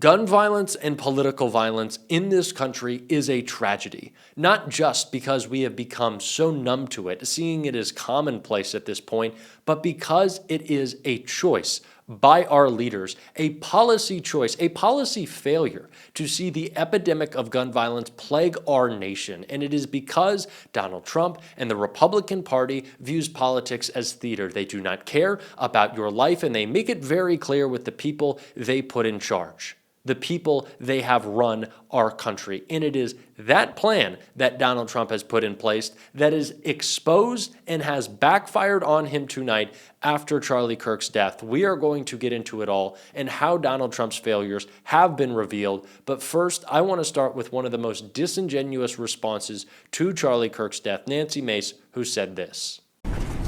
Gun violence and political violence in this country is a tragedy, not just because we have become so numb to it, seeing it as commonplace at this point, but because it is a choice by our leaders, a policy choice, a policy failure to see the epidemic of gun violence plague our nation. And it is because Donald Trump and the Republican Party views politics as theater. They do not care about your life, and they make it very clear with the people they put in charge, the people they have run our country. And it is that plan that Donald Trump has put in place that is exposed and has backfired on him tonight after Charlie Kirk's death. We are going to get into it all and how Donald Trump's failures have been revealed. But first, I want to start with one of the most disingenuous responses to Charlie Kirk's death, Nancy Mace, who said this.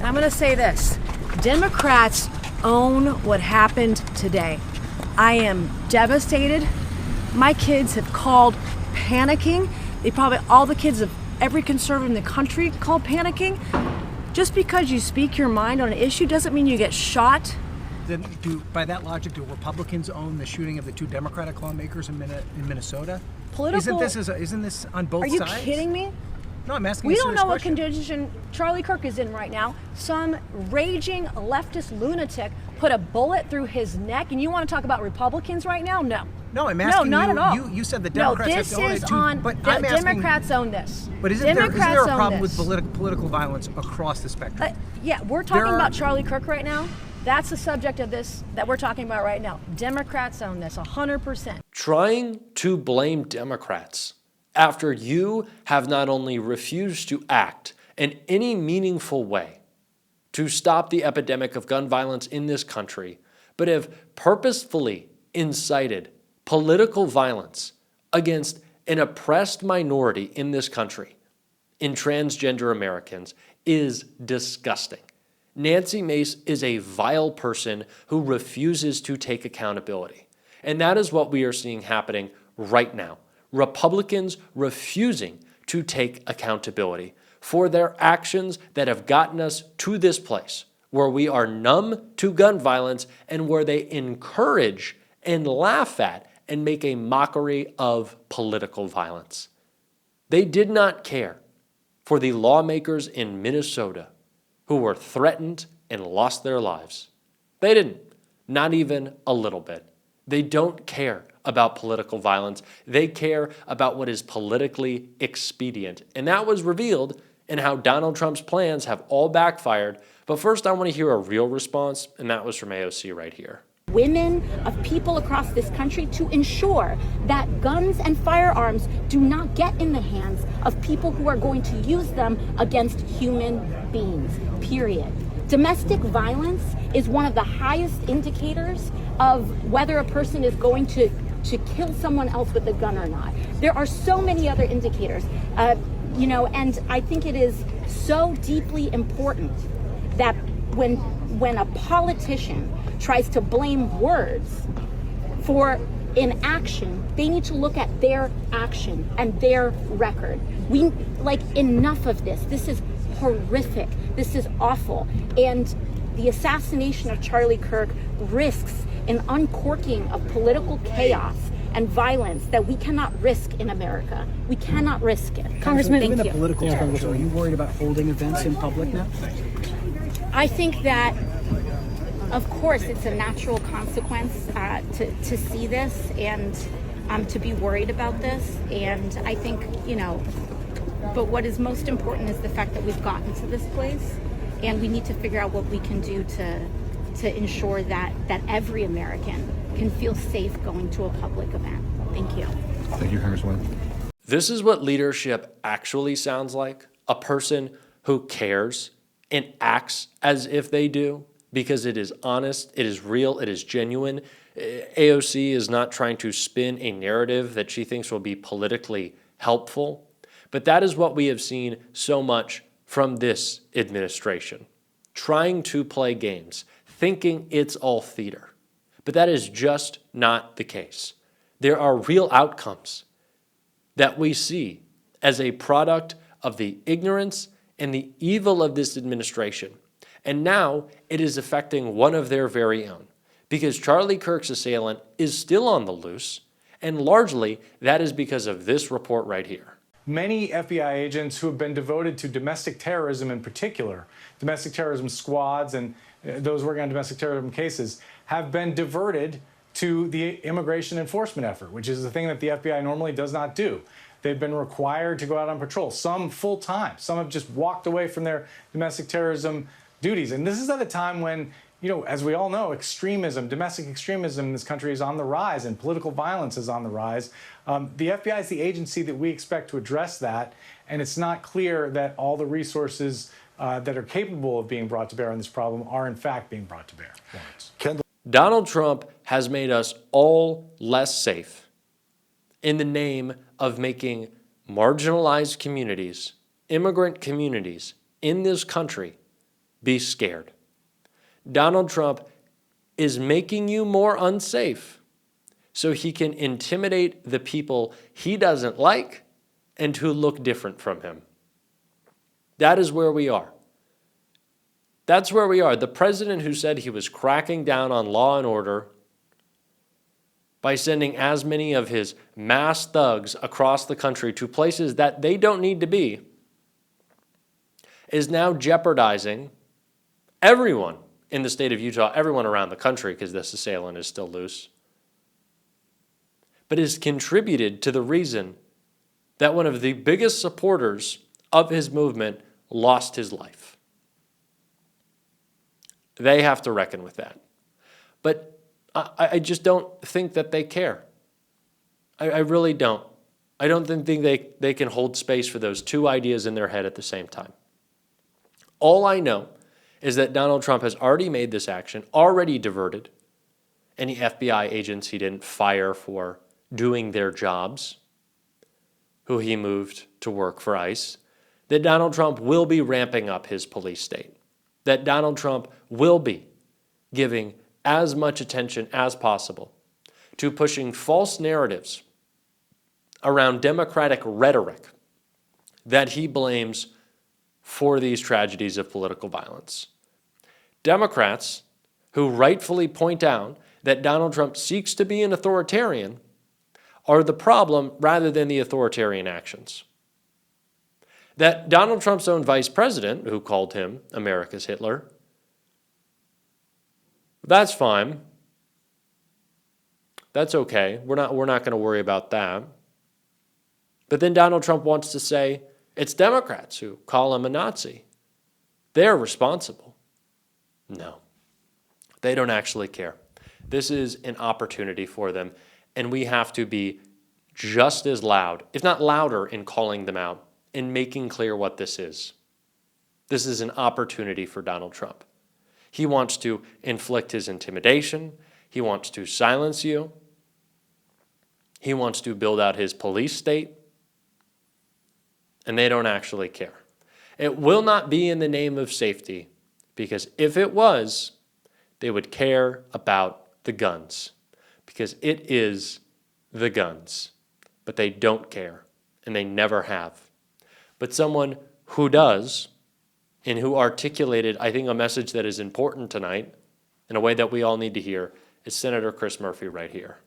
I'm going to say this. Democrats own what happened today. I am devastated. My kids have called panicking. All the kids of every conservative in the country call panicking. Just because you speak your mind on an issue doesn't mean you get shot. Then by that logic, do Republicans own the shooting of the two Democratic lawmakers in Minnesota? Isn't this on both sides? Are you kidding me? No, I'm asking We you a don't serious know what question. condition Charlie Kirk is in right now. Some raging leftist lunatic put a bullet through his neck, and you want to talk about Republicans right now? No. No, I'm asking not at all. You said the Democrats have to own it too, but I'm asking, Democrats own this. But isn't there a problem this. with political violence across the spectrum? Yeah, we're talking about Charlie Kirk right now. That's the subject of this that we're talking about right now. Democrats own this 100%. Trying to blame Democrats after you have not only refused to act in any meaningful way to stop the epidemic of gun violence in this country, but have purposefully incited political violence against an oppressed minority in this country, in transgender Americans, is disgusting. Nancy Mace is a vile person who refuses to take accountability. And that is what we are seeing happening right now. Republicans refusing to take accountability for their actions that have gotten us to this place where we are numb to gun violence and where they encourage and laugh at and make a mockery of political violence. They did not care for the lawmakers in Minnesota who were threatened and lost their lives. They didn't, not even a little bit. They don't care about political violence. They care about what is politically expedient. And that was revealed in how Donald Trump's plans have all backfired. But first, I want to hear a real response, and that was from AOC right here. Women, of people across this country, to ensure that guns and firearms do not get in the hands of people who are going to use them against human beings, period. Domestic violence is one of the highest indicators of whether a person is going to kill someone else with a gun or not. There are so many other indicators, and I think it is so deeply important that when a politician tries to blame words for inaction, they need to look at their action and their record. Enough of this. This is horrific. This is awful. And the assassination of Charlie Kirk risks an uncorking of political chaos and violence that we cannot risk in America. We cannot risk it. Congressman, thank given you. the political temperature, are you worried about holding events in public now? I think that, of course, it's a natural consequence to see this and to be worried about this. And I think, but what is most important is the fact that we've gotten to this place, and we need to figure out what we can do to ensure that every American can feel safe going to a public event. Thank you. Thank you, Congresswoman. This is what leadership actually sounds like. A person who cares and acts as if they do, because it is honest, it is real, it is genuine. AOC is not trying to spin a narrative that she thinks will be politically helpful. But that is what we have seen so much from this administration. Trying to play games, thinking it's all theater. But that is just not the case. There are real outcomes that we see as a product of the ignorance and the evil of this administration. And now it is affecting one of their very own, because Charlie Kirk's assailant is still on the loose. And largely, that is because of this report right here. Many FBI agents who have been devoted to domestic terrorism in particular, domestic terrorism squads and those working on domestic terrorism cases, have been diverted to the immigration enforcement effort, which is the thing that the FBI normally does not do. They've been required to go out on patrol, some full-time. Some have just walked away from their domestic terrorism duties. And this is at a time when, you know, as we all know, extremism, domestic extremism in this country is on the rise and political violence is on the rise. The FBI is the agency that we expect to address that, and it's not clear that all the resources that are capable of being brought to bear on this problem are in fact being brought to bear. Donald Trump has made us all less safe in the name of making marginalized communities, immigrant communities in this country be scared. Donald Trump is making you more unsafe so he can intimidate the people he doesn't like and who look different from him. That is where we are. That's where we are. The president who said he was cracking down on law and order by sending as many of his mass thugs across the country to places that they don't need to be is now jeopardizing everyone in the state of Utah, everyone around the country, because this assailant is still loose, but has contributed to the reason that one of the biggest supporters of his movement lost his life. They have to reckon with that. But I just don't think that they care. I really don't. I don't think they can hold space for those two ideas in their head at the same time. All I know is that Donald Trump has already made this action, already diverted any FBI agents he didn't fire for doing their jobs, who he moved to work for ICE, that Donald Trump will be ramping up his police state, that Donald Trump will be giving as much attention as possible to pushing false narratives around Democratic rhetoric that he blames for these tragedies of political violence. Democrats who rightfully point out that Donald Trump seeks to be an authoritarian are the problem rather than the authoritarian actions. That Donald Trump's own vice president, who called him America's Hitler, that's fine. That's okay. We're not going to worry about that. But then Donald Trump wants to say it's Democrats who call him a Nazi. They're responsible. No, they don't actually care. This is an opportunity for them, and we have to be just as loud, if not louder, in calling them out and making clear what this is. This is an opportunity for Donald Trump. He wants to inflict his intimidation. He wants to silence you. He wants to build out his police state. And they don't actually care. It will not be in the name of safety, because if it was, they would care about the guns, because it is the guns. But they don't care, and they never have. But someone who does, and who articulated, I think, a message that is important tonight in a way that we all need to hear, is Senator Chris Murphy right here.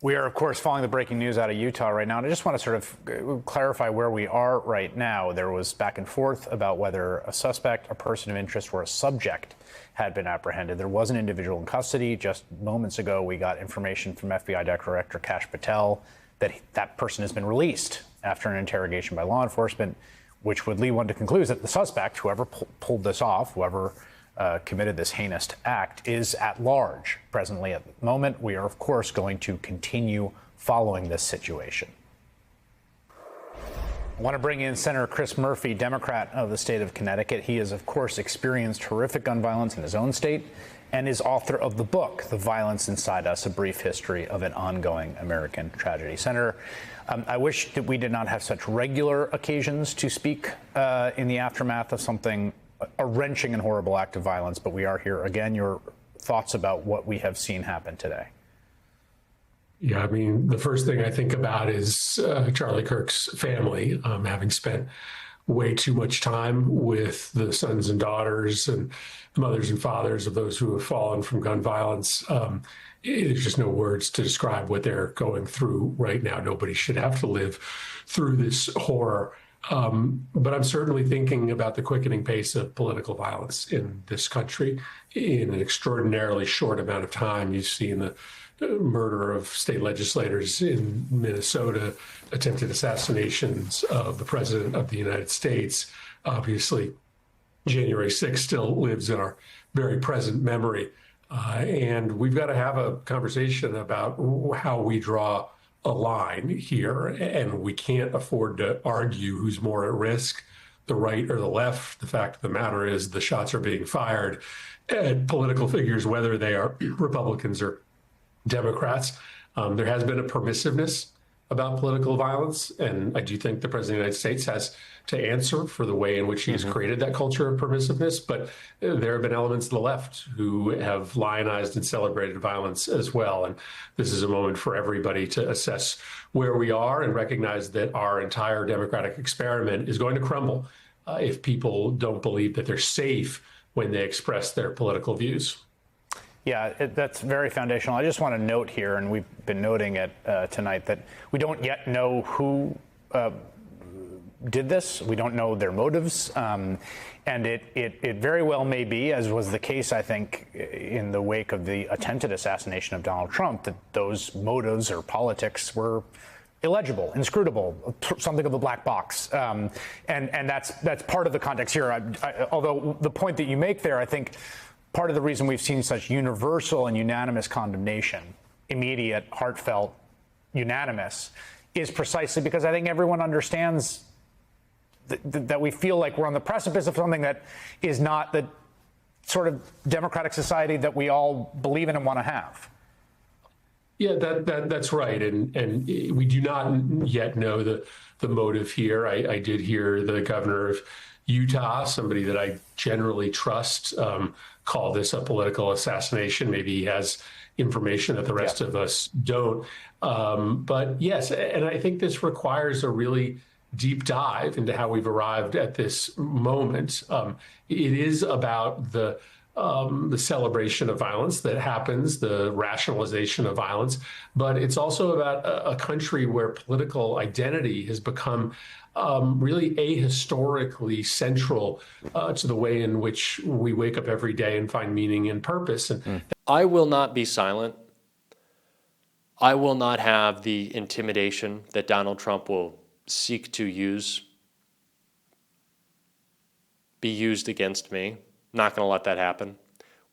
We are, of course, following the breaking news out of Utah right now. And I just want to sort of clarify where we are right now. There was back and forth about whether a suspect, a person of interest, or a subject had been apprehended. There was an individual in custody. Just moments ago, we got information from FBI Director Kash Patel that that person has been released after an interrogation by law enforcement, which would lead one to conclude that the suspect, whoever pulled this off, whoever committed this heinous act, is at large presently at the moment. We are, of course, going to continue following this situation. I want to bring in Senator Chris Murphy, Democrat of the state of Connecticut. He has, of course, experienced horrific gun violence in his own state and is author of the book, The Violence Inside Us, A Brief History of an Ongoing American Tragedy. Senator, I wish that we did not have such regular occasions to speak in the aftermath of something, a wrenching and horrible act of violence, but we are here again. Your thoughts about what we have seen happen today? Yeah, I mean, the first thing I think about is Charlie Kirk's family, having spent way too much time with the sons and daughters and mothers and fathers of those who have fallen from gun violence. there's just no words to describe what they're going through right now. Nobody should have to live through this horror. But I'm certainly thinking about the quickening pace of political violence in this country. In an extraordinarily short amount of time, you've seen the murder of state legislators in Minnesota, attempted assassinations of the President of the United States. Obviously, January 6th still lives in our very present memory. And we've got to have a conversation about how we draw a line here. And we can't afford to argue who's more at risk, the right or the left. The fact of the matter is the shots are being fired at political figures, whether they are Republicans or Democrats. There has been a permissiveness about political violence, and I do think the President of the United States has to answer for the way in which he has created that culture of permissiveness. But there have been elements of the left who have lionized and celebrated violence as well. And this is a moment for everybody to assess where we are and recognize that our entire democratic experiment is going to crumble if people don't believe that they're safe when they express their political views. Yeah, that's very foundational. I just want to note here, and we've been noting it tonight, that we don't yet know who did this. We don't know their motives. And it very well may be, as was the case, I think, in the wake of the attempted assassination of Donald Trump, that those motives or politics were illegible, inscrutable, something of a black box. And that's part of the context here. Although the point that you make there, I think, part of the reason we've seen such universal and unanimous condemnation, immediate, heartfelt, unanimous, is precisely because I think everyone understands that we feel like we're on the precipice of something that is not the sort of democratic society that we all believe in and want to have. Yeah, that's right. And we do not yet know the motive here. I did hear the governor of Utah, somebody that I generally trust, call this a political assassination. Maybe he has information that the rest of us don't. But yes, and I think this requires a really deep dive into how we've arrived at this moment. It is about the celebration of violence that happens, the rationalization of violence, but it's also about a country where political identity has become really ahistorically central to the way in which we wake up every day and find meaning and purpose. And I will not be silent. I will not have the intimidation that Donald Trump will seek to be used against me. Not going to let that happen.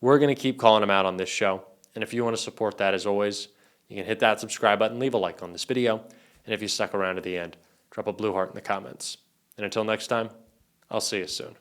We're going to keep calling him out on this show. And if you want to support that, as always, you can hit that subscribe button, leave a like on this video. And if you stuck around to the end, drop a blue heart in the comments. And until next time, I'll see you soon.